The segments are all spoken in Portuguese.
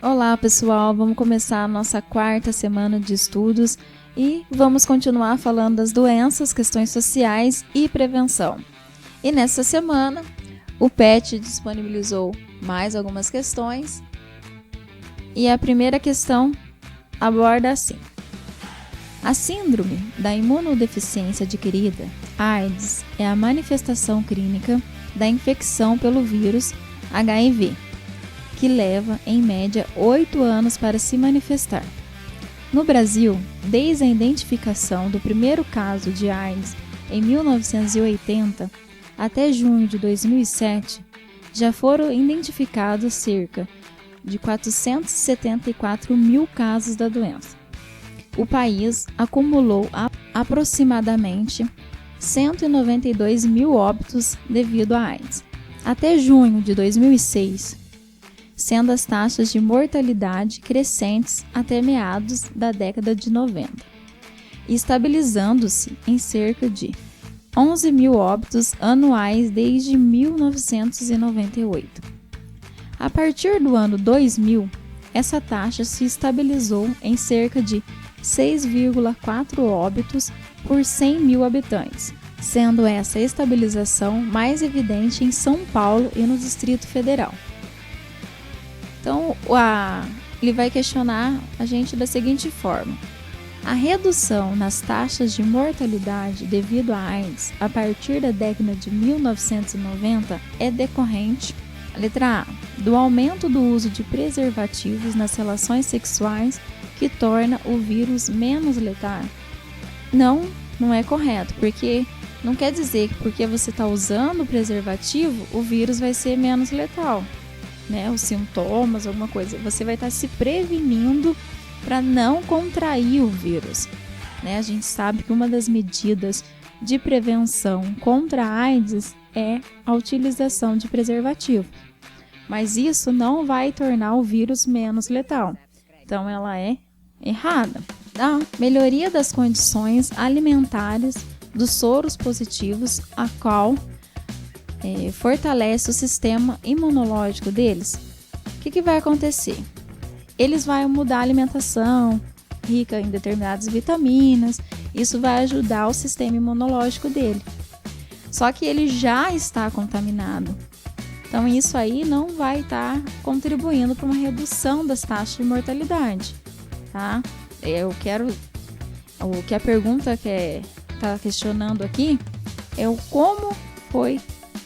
Olá pessoal, vamos começar a nossa quarta semana de estudos e vamos continuar falando das doenças, questões sociais e prevenção. E nessa semana o PET disponibilizou mais algumas questões e a primeira questão aborda assim: a síndrome da imunodeficiência adquirida, AIDS, é a manifestação clínica da infecção pelo vírus HIV, que leva, em média, 8 anos para se manifestar. No Brasil, desde a identificação do primeiro caso de AIDS em 1980 até junho de 2007, já foram identificados cerca de 474 mil casos da doença. O país acumulou aproximadamente 192 mil óbitos devido à AIDS. Até junho de 2006, sendo as taxas de mortalidade crescentes até meados da década de 90, estabilizando-se em cerca de 11 mil óbitos anuais desde 1998. A partir do ano 2000, essa taxa se estabilizou em cerca de 6,4 óbitos por 100 mil habitantes, sendo essa estabilização mais evidente em São Paulo e no Distrito Federal. Então, ele vai questionar a gente da seguinte forma: a redução nas taxas de mortalidade devido à AIDS a partir da década de 1990 é decorrente, letra A, do aumento do uso de preservativos nas relações sexuais que torna o vírus menos letal. Não é correto, porque não quer dizer que porque você está usando o preservativo, o vírus vai ser menos letal. Os sintomas, alguma coisa, você vai estar se prevenindo para não contrair o vírus. A gente sabe que uma das medidas de prevenção contra a AIDS é a utilização de preservativo, mas isso não vai tornar o vírus menos letal, então ela é errada. A melhoria das condições alimentares dos soros positivos, a qual fortalece o sistema imunológico deles. O que vai acontecer? Eles vão mudar a alimentação, rica em determinadas vitaminas, isso vai ajudar o sistema imunológico dele. Só que ele já está contaminado, então isso aí não vai estar contribuindo para uma redução das taxas de mortalidade, tá? O que a pergunta que está questionando aqui é o como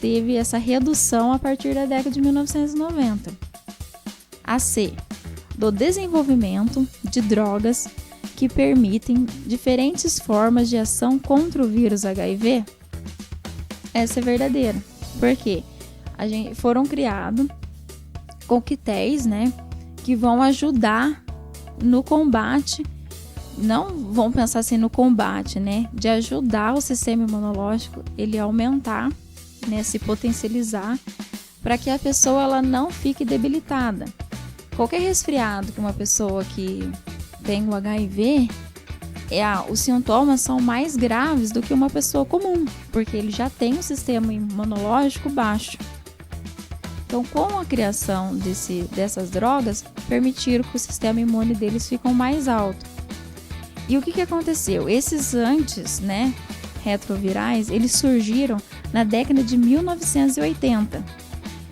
teve essa redução a partir da década de 1990. A C, do desenvolvimento de drogas que permitem diferentes formas de ação contra o vírus HIV. Essa é verdadeira, porque foram criados coquetéis, que vão ajudar no combate, não vão pensar assim no combate, de ajudar o sistema imunológico, ele aumentar, se potencializar, para que a pessoa ela não fique debilitada. Qualquer resfriado que uma pessoa que tem o HIV, os sintomas são mais graves do que uma pessoa comum, porque ele já tem um sistema imunológico baixo. Então, com a criação dessas drogas, permitiram que o sistema imune deles fique mais alto. E o que aconteceu? Esses retrovirais, eles surgiram na década de 1980.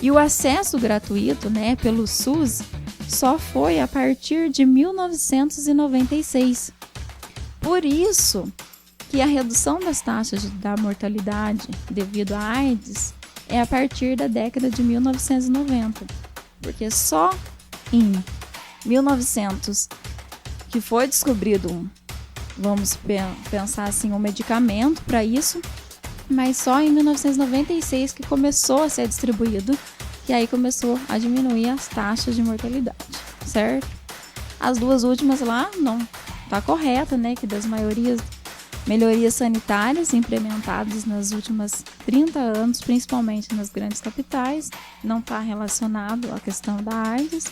E o acesso gratuito, pelo SUS, só foi a partir de 1996. Por isso que a redução das taxas da mortalidade devido à AIDS é a partir da década de 1990. Porque só em 1900 que foi descobrido vamos pensar assim, um medicamento para isso, mas só em 1996 que começou a ser distribuído, e aí começou a diminuir as taxas de mortalidade, certo? As duas últimas lá não está correta, que das melhorias sanitárias implementadas nas últimas 30 anos, principalmente nas grandes capitais, não está relacionado à questão da AIDS.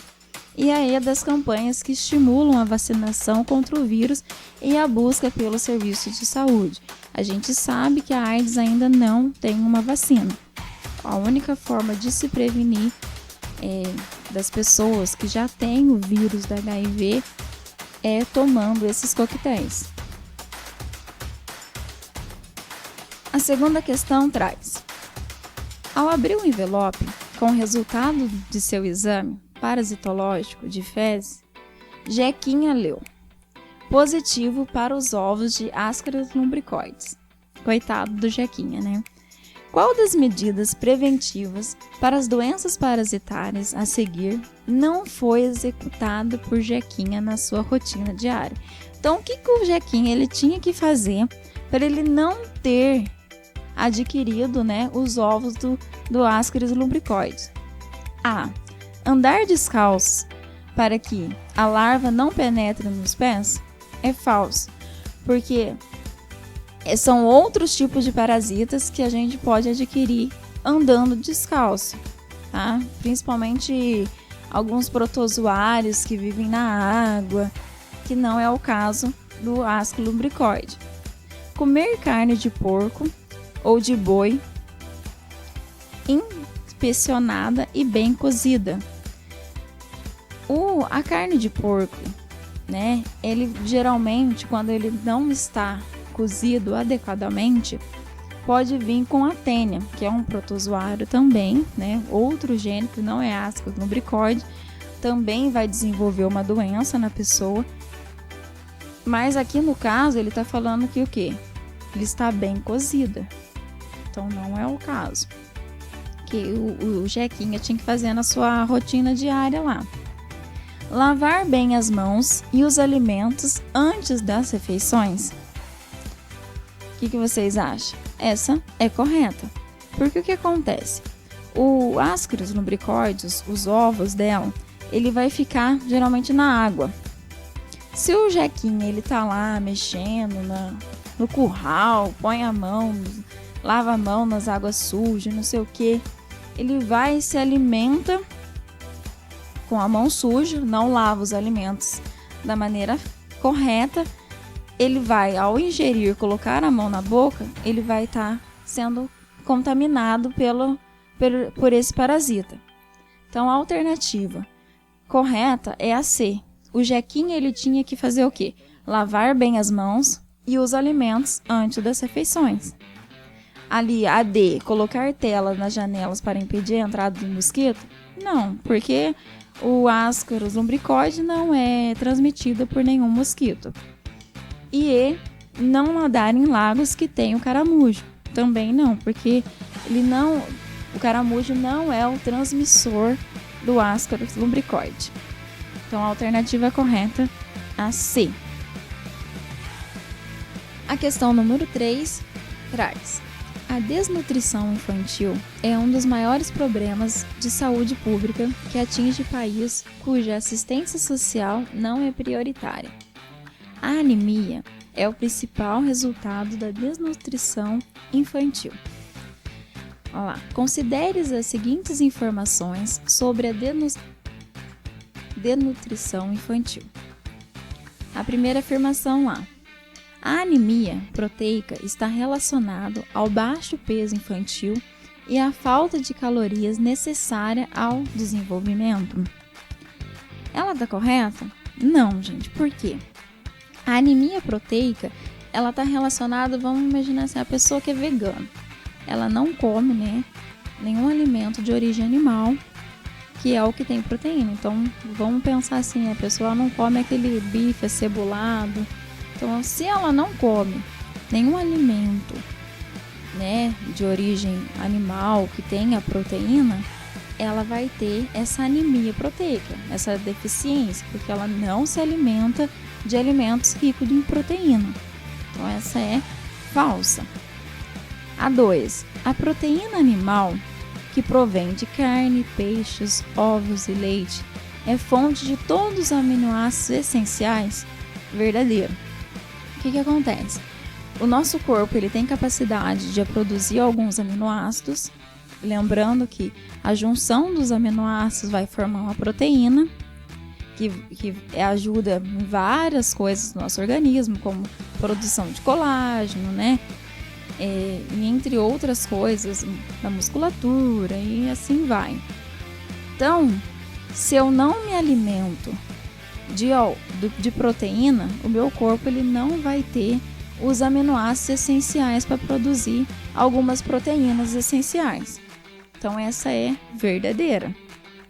E aí das campanhas que estimulam a vacinação contra o vírus e a busca pelos serviços de saúde. A gente sabe que a AIDS ainda não tem uma vacina. A única forma de se prevenir das pessoas que já têm o vírus da HIV tomando esses coquetéis. A segunda questão traz: ao abrir o envelope com o resultado de seu exame parasitológico de fezes, Jequinha leu: positivo para os ovos de Ascaris lumbricoides. Coitado do Jequinha, né? Qual das medidas preventivas para as doenças parasitárias a seguir não foi executada por Jequinha na sua rotina diária? Então, o que o Jequinha ele tinha que fazer para ele não ter adquirido, né, os ovos do Ascaris lumbricoides? A. Andar descalço para que a larva não penetre nos pés? É falso, porque são outros tipos de parasitas que a gente pode adquirir andando descalço, tá? Principalmente alguns protozoários que vivem na água, que não é o caso do Ascaris lumbricoide. Comer carne de porco ou de boi inspecionada e bem cozida. A carne de porco, né? Ele geralmente, quando ele não está cozido adequadamente, pode vir com a tênia, que é um protozoário também, né? Outro gênero que não é Ascaris lumbricoide, também vai desenvolver uma doença na pessoa. Mas aqui no caso ele está falando que o quê? Ele está bem cozida. Então não é o caso que o Jequinha tinha que fazer na sua rotina diária lá. Lavar bem as mãos e os alimentos antes das refeições. O que vocês acham? Essa é correta. Porque o que acontece? O Ascaris lumbricoides, os ovos dela, ele vai ficar geralmente na água. Se o Jequinha ele tá lá mexendo no curral, põe a mão, lava a mão nas águas sujas, não sei o que, ele vai e se alimenta com a mão suja, não lava os alimentos da maneira correta, ele vai, ao ingerir, colocar a mão na boca, ele vai estar sendo contaminado por esse parasita. Então, a alternativa correta é a C. O Jequinha ele tinha que fazer o quê? Lavar bem as mãos e os alimentos antes das refeições. Ali, a D, colocar tela nas janelas para impedir a entrada do mosquito? Não, porque o Ascaris lumbricoide não é transmitido por nenhum mosquito. E E, não nadar em lagos que tenham caramujo. Também não, porque o caramujo não é o transmissor do Ascaris lumbricoide. Então a alternativa correta é a C. A questão número 3 traz: a desnutrição infantil é um dos maiores problemas de saúde pública que atinge países cuja assistência social não é prioritária. A anemia é o principal resultado da desnutrição infantil. Olha lá. Considere as seguintes informações sobre a desnutrição infantil. A primeira afirmação lá: a anemia proteica está relacionada ao baixo peso infantil e à falta de calorias necessária ao desenvolvimento. Ela está correta? Não, gente. Por quê? A anemia proteica, ela está relacionada, vamos imaginar assim, a pessoa que é vegana. Ela não come, né, nenhum alimento de origem animal, que é o que tem proteína. Então, vamos pensar assim, a pessoa não come aquele bife acebolado. Então, se ela não come nenhum alimento, né, de origem animal que tenha proteína, ela vai ter essa anemia proteica, essa deficiência, porque ela não se alimenta de alimentos ricos em proteína. Então, essa é falsa. A 2. A proteína animal, que provém de carne, peixes, ovos e leite, é fonte de todos os aminoácidos essenciais? Verdadeiro. O que acontece? O nosso corpo ele tem capacidade de produzir alguns aminoácidos, lembrando que a junção dos aminoácidos vai formar uma proteína, que ajuda em várias coisas no nosso organismo, como produção de colágeno, né? E entre outras coisas da musculatura e assim vai. Então, Se eu não me alimento de proteína, o meu corpo ele não vai ter os aminoácidos essenciais para produzir algumas proteínas essenciais. Então essa é verdadeira.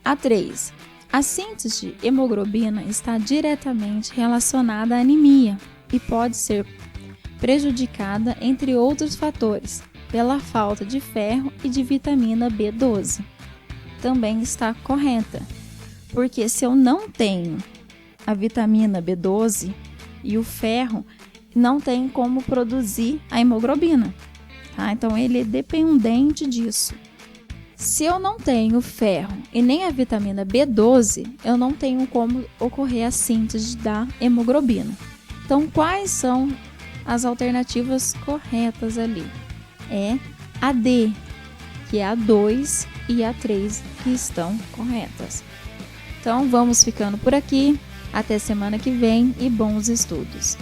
A 3. A síntese de hemoglobina está diretamente relacionada à anemia e pode ser prejudicada, entre outros fatores, pela falta de ferro e de vitamina B12. Também está correta, porque se eu não tenho a vitamina B12 e o ferro, não tem como produzir a hemoglobina, tá? Então ele é dependente disso. Se eu não tenho ferro e nem a vitamina B12, eu não tenho como ocorrer a síntese da hemoglobina. Então, quais são as alternativas corretas ali? É a D, que é a 2 e a 3 que estão corretas. Então, vamos ficando por aqui. Até semana que vem e bons estudos!